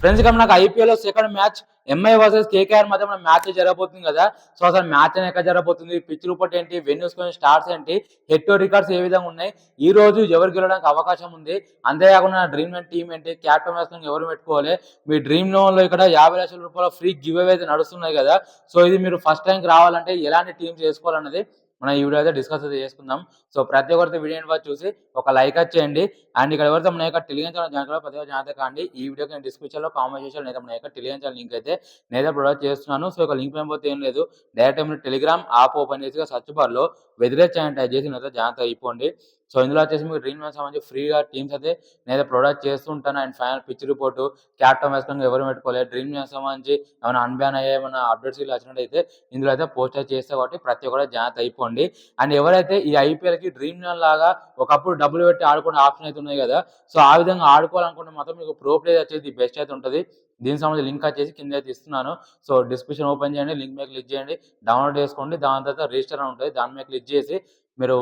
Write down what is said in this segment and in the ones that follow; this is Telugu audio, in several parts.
ఫ్రెండ్స్ ఇక మనకు ఐపీఎల్ లో second match MI versus KKR మధ్య మన మ్యాచ్ జరగబోతుంది కదా. సో అసలు మ్యాచ్ ఎక్కడ జరగబోతుంది, పిచ్ రిపోర్ట్ ఏంటి, వెన్యూస్ స్టార్ట్స్ ఏంటి, హెడ్ టు రికార్డ్స్ ఏ విధంగా ఉన్నాయి, ఈ రోజు ఎవరు గెలవడానికి అవకాశం ఉంది, అంతేకాకుండా డ్రీమ్ లెవెన్ టీం ఏంటి, క్యాప్టెన్ మ్యాచ్ ఎవరు పెట్టుకోవాలి, మీ డ్రీమ్ లెవెన్ లో ఇక్కడ 50 లక్షల రూపాయల ఫ్రీ గివ్ అవే అయితే నడుస్తున్నాయి కదా. సో ఇది మీరు ఫస్ట్ టైంకి రావాలంటే ఎలాంటి టీమ్స్ చేసుకోవాలన్నది మనం ఈ వీడియో అయితే డిస్కస్ అయితే చేసుకుందాం. సో ప్రతి ఒక్కరితో వీడియో చూసి ఒక లైక్ చేయండి. అండ్ ఇక్కడ ఎవరితో మన యొక్క టెలిగ్రామ్ ఛానల్ జాయిన్ ప్రతి ఒక్క జాయిన్ కాండి. ఈ వీడియోకి నేను డిస్క్రిప్షన్లో కామెంట్ చేసాను, లేదా మన యొక్క టెలిగ్రామ్ ఛానల్ లింక్ అయితే నేనే ప్రొవైడ్ చేస్తున్నాను. సో ఒక లింక్ అయిపోతే ఏం లేదు, డైరెక్ట్ మీరు టెలిగ్రామ్ యాప్ ఓపెన్ చేసి సర్చ్ బార్లో వెదిరే ఛానల్ టైప్ చేసి నేనైతే జాయిన్ అయిపోండి. సో ఇందులో వచ్చేసి మీకు డ్రీమ్ మ్యాచ్ సంబంధించి ఫ్రీగా టీమ్స్ అయితే నేను ప్రొవైడ్ చేస్తూ ఉంటాను. And final pitch report, captain వేసుకొని ఎవరు పెట్టుకోలేదు, డ్రీమ్ మ్యాచ్ సంబంధించి ఏమైనా అన్బ్యాన్ అయ్యే ఏమైనా అప్డేట్స్ ఇలా వచ్చినట్టయితే ఇందులో అయితే పోస్ట్ చేస్తే కాబట్టి ప్రతి ఒక్కరు జాయిన్ అయిపోండి. అండ్ ఎవరైతే ఈ ఐపీఎల్కి డ్రీమ్ లెవెన్ లాగా ఒకప్పుడు డబ్బులు పెట్టి ఆడుకునే ఆప్షన్ అయితే ఉన్నాయి కదా, సో ఆ విధంగా ఆడుకోవాలనుకుంటే మాత్రం మీకు ప్రో ప్లేయర్ వచ్చేది బెస్ట్ అయితే ఉంటుంది. దీనికి సంబంధించి లింక్ వచ్చేసి కింద అయితే ఇస్తున్నాను. సో డిస్క్రిప్షన్ ఓపెన్ చేయండి, లింక్ మీద క్లిక్ చేయండి, డౌన్లోడ్ చేసుకోండి. దాని తర్వాత రిజిస్టర్ అని ఉంటుంది, దాని మీద క్లిక్ చేసి మీరు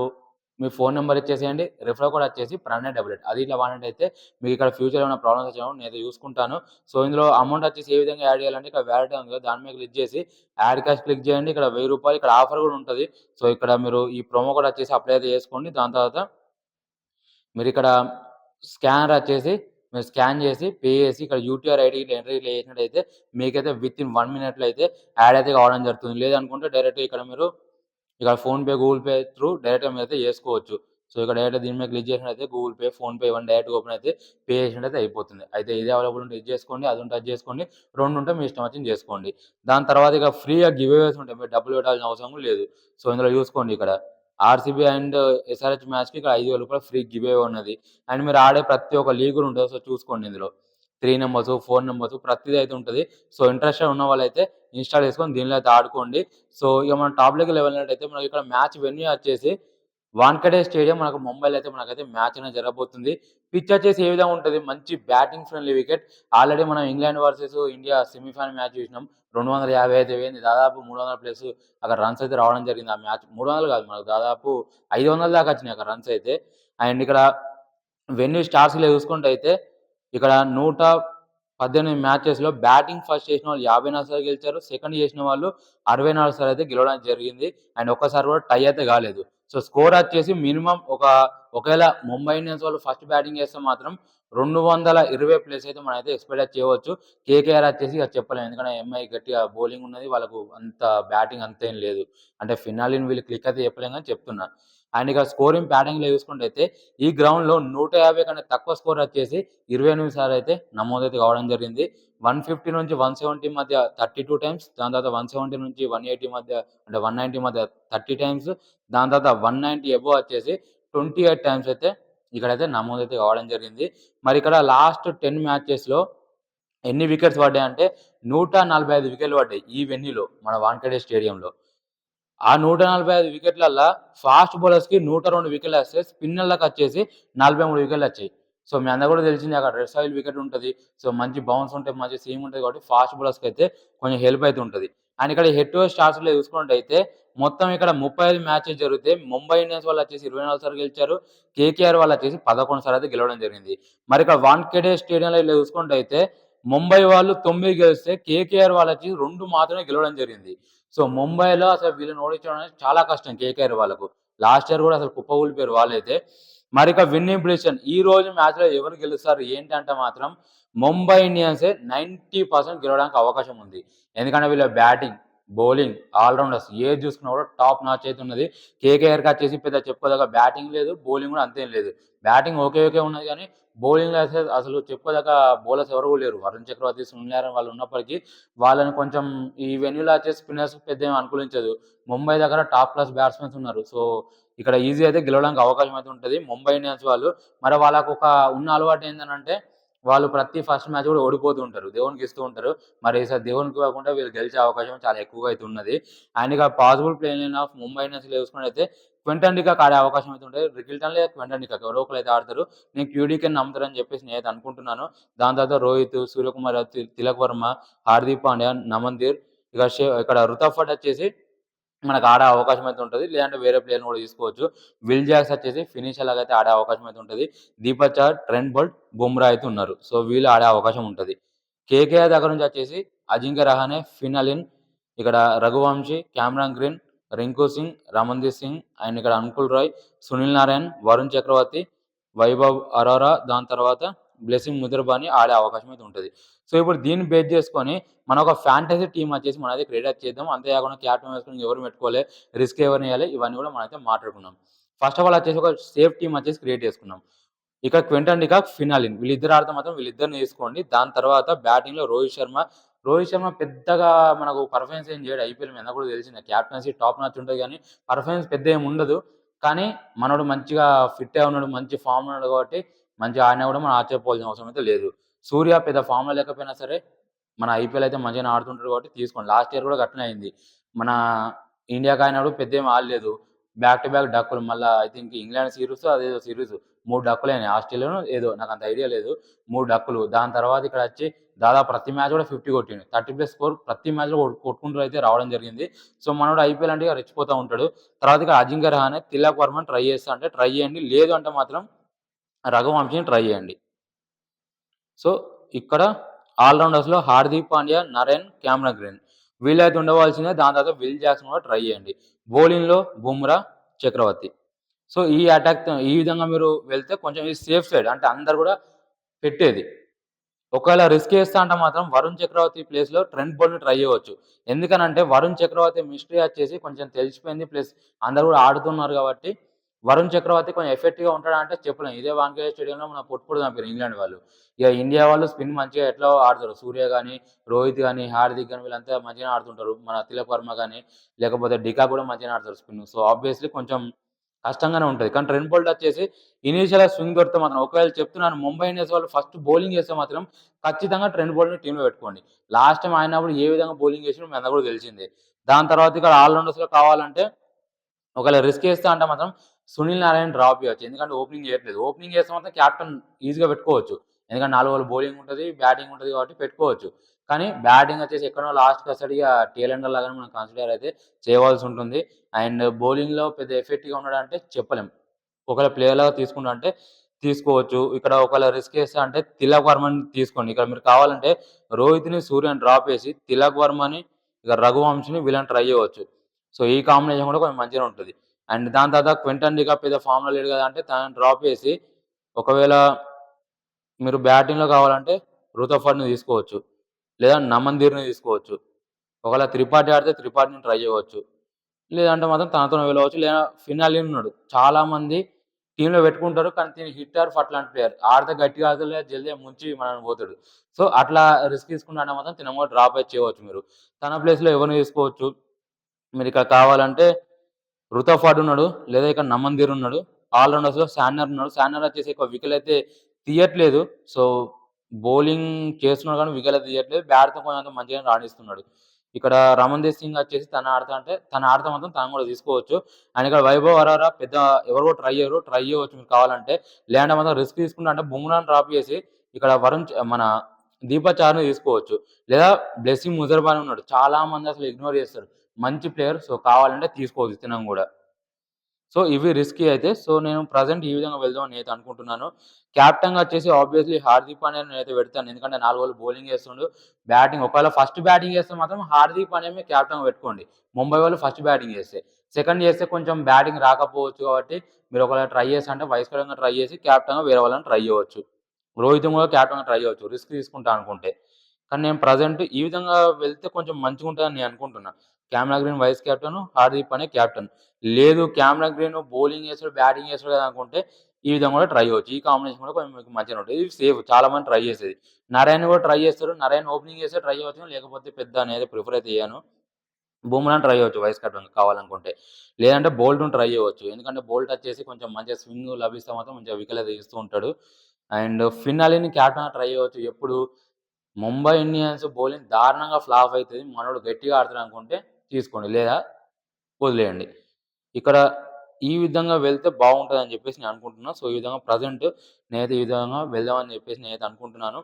మీ ఫోన్ నెంబర్ ఇచ్చేసేయండి, రిఫర్ కోడ్ వచ్చేసి ప్రణయ్88 అది ఇట్లా వాడినట్టయితే మీకు ఇక్కడ ఫ్యూచర్ ఏమైనా ప్రాబ్లమ్స్ వచ్చామో నేను చూసుకుంటాను. సో ఇందులో అమౌంట్ వచ్చేసి ఏ విధంగా యాడ్ చేయాలంటే ఇక్కడ వ్యాలిటీ ఉంది కదా, దాని మీద క్లిక్ చేసి యాడ్ క్యాష్ క్లిక్ చేయండి. ఇక్కడ 1000 రూపాయలు ఇక్కడ ఆఫర్ కూడా ఉంటుంది. సో ఇక్కడ మీరు ఈ ప్రోమో కోడ్ వచ్చేసి అప్లై అయితే చేసుకోండి. దాని తర్వాత మీరు ఇక్కడ స్కానర్ వచ్చేసి మీరు స్కాన్ చేసి పే చేసి ఇక్కడ యూటీఆర్ ఐడి ఎంట్రీ చేసినట్టయితే మీకైతే విత్ ఇన్ 1 మినిట్లో అయితే యాడ్ అయితే కావడం జరుగుతుంది. లేదనుకుంటే డైరెక్ట్ ఇక్కడ మీరు ఇక్కడ ఫోన్‌పే, గూగుల్ పే త్రూ డైరెక్ట్‌గా మీరైతే చేసుకోవచ్చు. సో ఇక్కడ డైరెక్ట్‌గా దీని మీద క్లిక్ చేసినట్టయితే గూగుల్ పే, ఫోన్‌పే ఇవన్నీ డైరెక్ట్‌గా ఓపెన్ అయితే పే చేసినట్టయితే అయిపోతుంది. అయితే ఇది అవైలబుల్ ఉంటే ఇది చేసుకోండి, అది ఉంటే అది చేసుకోండి, 2 ఉంటే మీ ఇష్టం వచ్చింది చేసుకోండి. దాని తర్వాత ఇక ఫ్రీగా గివ్ అవేస్ ఉంటాయి, మీరు డబ్బులు పెట్టాల్సిన అవసరం లేదు. సో ఇందులో చూసుకోండి, ఇక్కడ ఆర్‌సీబీ అండ్ ఎస్ఆర్‌హెచ్ మ్యాచ్‌కి ఇక్కడ 5000 రూపాయలు ఫ్రీ గివ్ అవే ఉన్నది. అండ్ మీరు ఆడే ప్రతి ఒక్క లీగ్ కూడా ఉంటుంది. సో చూసుకోండి, ఇందులో 3 నంబర్స్, 4 నంబర్స్ ప్రతిదీ అయితే ఉంటుంది. సో ఇంట్రెస్టెడ్ ఉన్న వాళ్ళైతే ఇన్‌స్టాల్ చేసుకొని దీనిలో అయితే ఆడుకోండి. సో ఇక మనం టాప్ లెవెల్‌కి వెళ్ళినట్టయితే మనకి ఇక్కడ మ్యాచ్ వెన్యూ వచ్చేసి వాంఖేడే స్టేడియం మనకు ముంబైలో అయితే మనకైతే మ్యాచ్ అనేది జరగబోతుంది. పిచ్ వచ్చేసి ఏ విధంగా ఉంటుంది, మంచి బ్యాటింగ్ ఫ్రెండ్లీ వికెట్. ఆల్రెడీ మనం England versus India semifinal match చూసినాం. 250 అయితే వేయింది, దాదాపు 300 ప్లస్ అక్కడ రన్స్ అయితే రావడం జరిగింది. ఆ మ్యాచ్ 300 కాదు, మనకు దాదాపు 500 దాకా వచ్చినాయి అక్కడ రన్స్ అయితే. అండ్ ఇక్కడ వెన్యూ స్టార్స్‌లో చూసుకుంటే అయితే ఇక్కడ 118 మ్యాచెస్‌లో బ్యాటింగ్ ఫస్ట్ చేసిన వాళ్ళు 54 సార్లు గెలిచారు. సెకండ్ చేసిన వాళ్ళు 64 సార్లు అయితే గెలవడం జరిగింది. అండ్ ఒక్కసారి కూడా టై అయితే కాలేదు. సో స్కోర్ వచ్చేసి మినిమమ్ ఒకవేళ ముంబై ఇండియన్స్ వాళ్ళు ఫస్ట్ బ్యాటింగ్ చేస్తే మాత్రం 220 ప్లస్ అయితే మనం అయితే ఎక్స్‌పెక్ట్ చేయవచ్చు. కేకేఆర్ వచ్చేసి ఇక చెప్పలేం, ఎందుకంటే ఎంఐ గట్టిగా బౌలింగ్ ఉన్నది, వాళ్ళకు అంత బ్యాటింగ్ అంతేం లేదు. అంటే ఫినాలిని వీళ్ళు క్లిక్ అయితే చెప్పలేం కానీ చెప్తున్నా. అండ్ ఇక స్కోరింగ్ ప్యాటర్న్‌లో చూసుకుంటే అయితే ఈ గ్రౌండ్‌లో 150 కన్నా తక్కువ స్కోర్ వచ్చేసి 28 సార్లు అయితే నమోదైతే కావడం జరిగింది. 150 నుంచి 170 మధ్య 32 టైమ్స్, దాని తర్వాత 170 నుంచి 180 మధ్య అంటే 190 మధ్య 30 టైమ్స్, దాని తర్వాత 190 అబోవ్ వచ్చేసి 28 టైమ్స్ అయితే ఇక్కడైతే నమోదైతే కావడం జరిగింది. మరి ఇక్కడ లాస్ట్ 10 మ్యాచెస్‌లో ఎన్ని వికెట్స్ పడ్డాయంటే 145 వికెట్లు పడ్డాయి ఈ వెన్యూలో, మన వాంఖేడే స్టేడియంలో. ఆ 145 వికెట్లల్లా ఫాస్ట్ బౌలర్స్‌కి 102 వికెట్లు వస్తే, స్పిన్నర్‌లకు వచ్చేసి 43 వికెట్లు వచ్చాయి. సో మీ అందరికీ కూడా తెలిసిందే, అక్కడ రెడ్ సాయిల్ వికెట్ ఉంటది. సో మంచి బౌన్స్ ఉంటాయి, మంచి సీమ్ ఉంటది కాబట్టి ఫాస్ట్ బౌలర్స్‌కి అయితే కొంచెం హెల్ప్ అయితే ఉంటది. అండ్ ఇక్కడ హెడ్ టు హెడ్ స్టార్ట్స్‌లో చూసుకున్నట్టయితే మొత్తం ఇక్కడ 35 మ్యాచెస్ జరిగితే ముంబై ఇండియన్స్ వాళ్ళు వచ్చేసి 24 సార్లు గెలిచారు. కేకేఆర్ వాళ్ళు వచ్చేసి 11 సార్లు అయితే గెలవడం జరిగింది. మరి ఇక్కడ వాంఖేడే స్టేడియంలో ఇలా చూసుకున్నట్టయితే ముంబై వాళ్ళు 9 గెలిస్తే కేకేఆర్ వాళ్ళు వచ్చి 2 మాత్రమే గెలవడం జరిగింది. సో ముంబైలో అసలు వీళ్ళని ఓడించడం అనేది చాలా కష్టం కేకేఆర్ వాళ్ళకు. లాస్ట్ ఇయర్ కూడా అసలు కుప్పకూలిపోయారు వాళ్ళైతే. మరి ఇక విన్నింగ్ పొజిషన్ ఈ రోజు మ్యాచ్‌లో ఎవరు గెలుస్తారు ఏంటి అంటే మాత్రం ముంబై ఇండియన్సే 90% గెలవడానికి అవకాశం ఉంది. ఎందుకంటే వీళ్ళ బ్యాటింగ్, బౌలింగ్, ఆల్ రౌండర్స్ ఏది చూసుకున్నా కూడా టాప్ నాచ్ అయితే ఉన్నది. కేకేఆర్‌కి వచ్చేసి పెద్ద చెప్పుకోదగ్గ బ్యాటింగ్ లేదు, బౌలింగ్ కూడా అంతేం లేదు. బ్యాటింగ్ ఓకే ఉన్నది కానీ బౌలింగ్‌లో అయితే అసలు చెప్పుకోదగ్గ బౌలర్స్ ఎవరు కూడా లేరు. వరుణ్ చక్రవర్తి, సునీల్ నారాయణ వాళ్ళు ఉన్నప్పటికీ వాళ్ళని కొంచెం ఈ వెన్యూలో వచ్చేసి స్పిన్నర్స్ పెద్ద అనుకూలించదు. ముంబై దగ్గర టాప్ క్లాస్ బ్యాట్స్‌మెన్స్ ఉన్నారు. సో ఇక్కడ ఈజీ అయితే గెలవడానికి అవకాశం అయితే ఉంటది ముంబై ఇండియన్స్ వాళ్ళు. మరి వాళ్ళకు ఒక ఉన్న అలవాటు ఏందనంటే వాళ్ళు ప్రతి ఫస్ట్ మ్యాచ్ కూడా ఓడిపోతూ ఉంటారు, దేవునికి ఇస్తూ ఉంటారు. మరి ఈసారి దేవునికి కాకుండా వీళ్ళు గెలిచే అవకాశం చాలా ఎక్కువగా అయితే ఉన్నది. అండ్ ఇక పాసిబుల్ ప్లేయింగ్ ఆఫ్ ముంబై ఇండియన్స్‌లో చూసుకున్నట్టయితే క్వింటన్ డికాక్ ఆడే అవకాశం అయితే ఉంటది. రికిల్టన్ లేదా క్వింటన్ డికాక్ ఎవరో ఒకరు అయితే ఆడతారు. నేను క్యూడీకేని నమ్ముతారని చెప్పేసి నేనైతే అనుకుంటున్నాను. దాని తర్వాత రోహిత్, సూర్యకుమార్ యాదవ్, తిలక్ వర్మ, హార్దిక్ పాండ్యా, నమన్‌దీర్, ఇక్కడ రుతుఫ్ ఫట్ వచ్చేసి మనకు ఆడే అవకాశం అయితే ఉంటది. లేదంటే వేరే ప్లేయర్‌ని కూడా తీసుకోవచ్చు. విల్ జాక్స్ వచ్చేసి ఫినిషర్ లాగా అయితే ఆడే అవకాశం అయితే ఉంటది. దీపక్ చహర్, ట్రెంట్ బోల్ట్, బుమ్రా అయితే ఉన్నారు. సో వీళ్ళు ఆడే అవకాశం ఉంటది. కేకేఆర్ దగ్గర నుంచి వచ్చేసి అజింక్య రహానే, ఫిన్ అలిన్, ఇక్కడ Raghuvanshi, Cameron Green, Rinku Singh, Ramandeep Singh and ఇక్కడ అంకుల్ రాయ్, సునీల్ నారాయణ్, వరుణ్ చక్రవర్తి, వైభవ్ అరోరా, దాని తర్వాత బ్లెస్సింగ్ ముదిర్బాని ఆడే అవకాశం అయితే ఉంటది. సో, ఇప్పుడు దీన్ని బేస్ చేసుకొని మనం ఒక ఫ్యాంటసీ టీమ్ వచ్చేసి మనమైతే క్రియేట్ చేద్దాం. అంతేకాకుండా క్యాప్టెన్ వేసుకొని ఎవరు పెట్టుకోవాలి, రిస్క్ ఎవరిని ఇయ్యాలి, ఇవన్నీ కూడా మనమైతే మాట్లాడుకుందాం. ఫస్ట్ ఆఫ్ ఆల్ వచ్చేసి ఒక సేఫ్ టీమ్ వచ్చేసి క్రియేట్ చేసుకుందాం. ఇక క్వింటన్ డికాక్, ఫిన్ అలిన్ వీళ్ళిద్దరు ఆడితే మాత్రం వీళ్ళిద్దరిని తీసుకోండి. దాని తర్వాత బ్యాటింగ్‌లో రోహిత్ శర్మ పెద్దగా మనకు పర్ఫార్మెన్స్ ఏం చేయడు. ఐపీఎల్ మీ అందరికి కూడా తెలిసిందే. క్యాప్టెన్సీ టాప్ నాచ్ ఉంటది గానీ పర్ఫార్మెన్స్ పెద్ద ఏమి ఉండదు. కానీ మనోడు మంచిగా ఫిట్టే ఉన్నాడు. మంచి ఫామ్‌లో ఉన్నాడు కాబట్టి మంచిగా ఆడినా కూడా మనం ఆశ్చర్యపోవాల్సిన అవసరం అయితే లేదు. సూర్య పెద్ద ఫామ్‌లో లేకపోయినా సరే మన ఐపీఎల్ అయితే మంచిగానే ఆడుతుంటాడు కాబట్టి తీసుకోండి. లాస్ట్ ఇయర్ కూడా గట్లనే అయింది. మన ఇండియాకి ఆడినప్పుడు పెద్దేమి ఆడలేదు. బ్యాక్ టు బ్యాక్ డక్కులు. మళ్ళా ఐ థింక్ ఇంగ్లాండ్ సీరీసో అదేదో సీరీస్ 3 డక్కులయినాయి. ఆస్ట్రేలియానో ఏదో నాకంత ఐడియా లేదు. 3 డక్కులు. దాని తర్వాత ఇక్కడొచ్చి దాదాపు ప్రతి మ్యాచ్ కూడా 50 కొట్టిండు. 30+ స్కోర్ ప్రతి మ్యాచ్‌లో కొట్టుకుంటూ అయితే రావడం జరిగింది. సో, మనోడు ఐపీఎల్ అంటే ఇగ రెచ్చిపోతా ఉంటాడు. తర్వాత ఇక అజింక్య రహానే, తిలక్ వర్మని ట్రై చేస్తా అంటే ట్రై చేయండి. లేదు అంటే మాత్రం రఘువంశీని ట్రై చేయండి. సో, ఇక్కడ ఆల్ రౌండర్స్‌లో Hardik Pandya, Narine, Cameron Green వీళ్ళైతే ఉండవలసిందే. దాని తర్వాత విల్ జాక్సన్ కూడా ట్రై చేయండి. బౌలింగ్‌లో బుమ్రా, చక్రవర్తి. సో, ఈ విధంగా మీరు వెళ్తే కొంచెం ఇది సేఫ్ సైడ్. అంటే అందరూ కూడా పెట్టేది. ఒకవేళ రిస్క్ చేస్తా అంటే మాత్రం వరుణ్ చక్రవర్తి ప్లేస్‌లో ట్రెంట్ బౌల్ట్‌ని ట్రై చేయవచ్చు. ఎందుకనంటే వరుణ్ చక్రవర్తి మిస్టరీ వచ్చేసి కొంచెం తెలిసిపోయింది. ప్లస్ అందరూ కూడా ఆడుతున్నారు కాబట్టి వరుణ్ చక్రవర్తి కొంచెం ఎఫెక్టివ్‌గా ఉంటాడంటే చెప్పలేం. ఇదే వాంఖేడే స్టేడియంలో మన పొట్టు చంపారు ఇంగ్లాండ్ వాళ్ళు. ఇక ఇండియా వాళ్ళు స్పిన్ మంచిగా ఎట్లా ఆడతారు. సూర్య గాని, రోహిత్ గాని, హార్దిక్ గాని వీళ్ళంతా మంచిగానే ఆడుతుంటారు. మన తిలక్ వర్మ గాని, లేకపోతే డికాక్ కూడా మంచిగానే ఆడతారు స్పిన్. సో, ఆబ్వియస్‌లీ కొంచెం కష్టంగానే ఉంటది. కానీ ట్రెంట్ బౌల్ట్ వచ్చేసి ఇనీషియల్‌గా స్వింగ్ దొరికితే మాత్రం ఒకవేళ చెప్తున్నాను ముంబై ఇండియన్స్ వాళ్ళు ఫస్ట్ బౌలింగ్ చేస్తే మాత్రం ఖచ్చితంగా ట్రెంట్ బౌల్ట్‌ని టీమ్‌లో పెట్టుకోండి. లాస్ట్ టైమ్ ఆడినప్పుడు ఏ విధంగా బౌలింగ్ చేసిండో మీ అందరికి కూడా తెలిసిందే. దాని తర్వాత ఇక్కడ ఆల్ రౌండర్స్‌లో కావాలంటే ఒకవేళ రిస్క్ చేస్తా అంటే మాత్రం సునీల్ నారాయణ డ్రాప్ చేయొచ్చు. ఎందుకంటే ఓపెనింగ్ చేయట్లేదు. ఓపెనింగ్ చేస్తే మాత్రం క్యాప్టెన్ ఈజీగా పెట్టుకోవచ్చు. ఎందుకంటే 4 ఓవర్లు బౌలింగ్ ఉంటది, బ్యాటింగ్ ఉంటది కాబట్టి పెట్టుకోవచ్చు. కానీ బ్యాటింగ్ వచ్చేసి ఎక్కడో లాస్ట్‌కి వస్తాడు. ఇగ టెయిల్ ఎండర్ లాగానే మనం కన్సిడర్ అయితే చేయవలసి ఉంటుంది. అండ్ బౌలింగ్‌లో పెద్ద ఎఫెక్టివ్‌గా ఉన్నాడంటే చెప్పలేం. ఒకవేళ ప్లేయర్‌లాగా తీసుకుంటా అంటే తీసుకోవచ్చు. ఇక్కడ ఒకవేళ రిస్క్ చేస్తా అంటే తిలక్ వర్మని తీసుకోండి. ఇక్కడ మీరు కావాలంటే రోహిత్‌ని, సూర్యని డ్రాప్ చేసి తిలక్ వర్మని, ఇక రఘువంశిని వీళ్ళని ట్రై చేయవచ్చు. సో, ఈ కాంబినేషన్ కూడా కొంచెం మంచిగానే ఉంటది. అండ్ దాని తర్వాత క్వింటన్ డికాక్ పెద్ద ఫామ్‌లో లేడు కదా అంటే తనని డ్రాప్ చేసి ఒకవేళ మీరు బ్యాటింగ్‌లో కావాలంటే రుతఫర్డ్‌ని తీసుకోవచ్చు. లేదా నమన్‌దీర్‌ని తీసుకోవచ్చు. ఒకవేళ త్రిపాఠి ఆడితే త్రిపాఠిని ట్రై చేయవచ్చు. లేదంటే మాత్రం తనతోనే వెళ్ళవచ్చు. లేదా ఫిన్ అలిన్ ఉన్నాడు. చాలామంది టీమ్‌లో పెట్టుకుంటారు. కానీ తిను హిట్టర్ అట్లాంటి ప్లేయర్. ఆడితే గట్టిగా ఆడతాడు లేదా జల్దీ ముంచి మనల్ని పోతాడు. సో, అట్లా రిస్క్ తీసుకుంటే మాత్రం తినని కూడా డ్రాప్ అయితే చేయవచ్చు మీరు. తన ప్లేస్‌లో ఎవరిని తీసుకోవచ్చు. మీరిక్కడ కావాలంటే రుతఫర్డ్ ఉన్నాడు. లేదా ఇక్కడ నమన్‌దీర్ ఉన్నాడు. ఆల్ రౌండర్స్‌లో శాంట్నర్ ఉన్నాడు. శాంట్నర్ వచ్చేసి ఎక్కువ వికెట్‌లయితే తీయట్లేదు. సో, బౌలింగ్ చేస్తున్నాడు కానీ వికెట్‌లయితే తీయట్లేదు. బ్యాట్‌తో కొంచెం మంచిగానే రాణిస్తున్నాడు. ఇక్కడ రమణ్‌దీప్ సింగ్ వచ్చేసి తను ఆడితే మాత్రం తనని కూడా తీసుకోవచ్చు. అండ్ ఇక్కడ వైభవ్ అరోరా పెద్ద ఎవరు కూడా ట్రై చేయరు. ట్రై చేయవచ్చు మీరు కావాలంటే. లేదంటే మాత్రం రిస్క్ తీసుకుంటా అంటే బుమ్రాని డ్రాప్ చేసి ఇక్కడ మన దీపక్ చహర్‌ని తీసుకోవచ్చు. లేదా బ్లెస్సింగ్ ముజర్బానీ ఉన్నాడు. చాలా మంది అసలు ఇగ్నోర్ చేస్తారు. మంచి ప్లేయర్. సో, కావాలంటే తీసుకోవచ్చు తినను గూడా. సో, ఇవి రిస్కీ అయితే. సో, నేను ప్రెజెంట్ ఈ విధంగా వెళ్దాం అని నేనైతే అనుకుంటున్నాను. కెప్టెన్‌గా వచ్చేసి ఆబ్వియస్‌లీ హార్దిక్ పాండ్యాని నేనైతే పెడతాను. ఎందుకంటే 4 ఓవర్లు బౌలింగ్ చేస్తుండు. ఒకవేళ ఫస్ట్ బ్యాటింగ్ చేస్తే మాత్రం హార్దిక్ పాండ్యాని కెప్టెన్‌గా పెట్టుకోండి. ముంబై వాళ్ళు ఫస్ట్ బ్యాటింగ్ చేస్తే. సెకండ్ చేస్తే కొంచెం బ్యాటింగ్ రాకపోవచ్చు కాబట్టి మీరు ఒకవేళ ట్రై చేస్తా అంటే వైస్ కెప్టెన్‌గా ట్రై చేసి కెప్టెన్‌గా వేరే వాళ్ళని ట్రై చేయవచ్చు. రోహిత్‌ని కూడా కెప్టెన్‌గా ట్రై చేయవచ్చు. రిస్క్ తీసుకుంటా అనుకుంటే. కానీ నేను ప్రెజెంట్ ఈ విధంగా వెళ్తే కొంచెం మంచిగుంటదని నేను అనుకుంటున్నా. Cameron Green vice captain, Hardik Pandya captain. లేదు క్యామెరా గ్రీన్ బౌలింగ్ చేస్తాడు, బ్యాటింగ్ చేస్తాడు కదా అనుకుంటే ఈ విధంగా కూడా ట్రై చేయవచ్చు. ఈ కాంబినేషన్ కూడా కొంచెం మీకు మంచిగానే ఉంటది. ఇది సేఫ్ చాలా మంది ట్రై చేసేది. నరైన్ కూడా ట్రై చేస్తారు. నరైన్ ఓపెనింగ్ చేస్తే ట్రై చేయవచ్చు. లేకపోతే పెద్ద నేనైతే ప్రిఫర్ అయితే చేయను. బుమ్రాని ట్రై చేయవచ్చు వైస్ కెప్టెన్ కావాలనుకుంటే. లేదంటే బోల్ట్‌ని ట్రై చేయవచ్చు. ఎందుకంటే బోల్ట్ వచ్చేసి కొంచెం మంచిగా స్వింగ్ లభిస్తే మాత్రం మంచిగా వికెట్‌లయితే తీస్తూ ఉంటాడు. అండ్ ఫిన్ అలిని కెప్టెన్‌గా ట్రై చేయవచ్చు. ఎప్పుడు ముంబై ఇండియన్స్ బౌలింగ్ దారుణంగా ఫ్లాప్ అయితది. మనోడు గట్టిగా ఆడతాడనుకుంటే తీసుకోండి. లేదా వదిలేయండి. ఇక్కడ ఈ విధంగా వెళ్తే బావుంటదని జెప్పేసి నేను అనుకుంటున్నా. సో, ఈ విధంగా ప్రెజెంట్ నేనైతే ఈ విధంగా వెళ్దామని జెప్పేసి నేనైతే అనుకుంటున్నాను.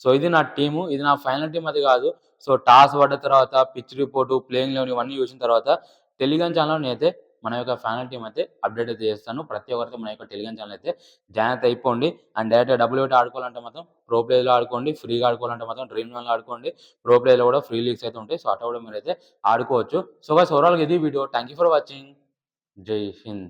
సో, ఇది నా టీము. ఇది నా ఫైనల్ టీమ్ అది గాదు. సో, టాస్ పడ్డ తర్వాత పిచ్ రిపోర్టు, ప్లేయింగ్ 11 ఇవన్నీ చూసిన తర్వాత టెలిగ్రామ్ ఛానెల్‌లో నేనైతే మన యొక్క ఫైనల్ టీమ్ అయితే అప్డేట్ అయితే చేస్తాను. ప్రతి ఒక్కరితో మన యొక్క టెలిగ్రామ్ ఛానల్ అయితే జాయిన్ అయితే అయిపోండి. అండ్ డైరెక్ట్‌గా డబ్బులు పెట్టి ఆడుకోవాలంటే మాత్రం ప్రో ప్లేలో ఆడుకోండి. ఫ్రీగా ఆడుకోవాలంటే మాత్రం డ్రీమ్ 11లో ఆడుకోండి. ప్రో ప్లేలో కూడా ఫ్రీ లీగ్స్ అయితే ఉంటాయి. సో అట్లా కూడా మీరైతే ఆడుకోవచ్చు. సో గైస్ ఓవరాల్‌గా ఇది video. Thank you for watching. జై హింద్.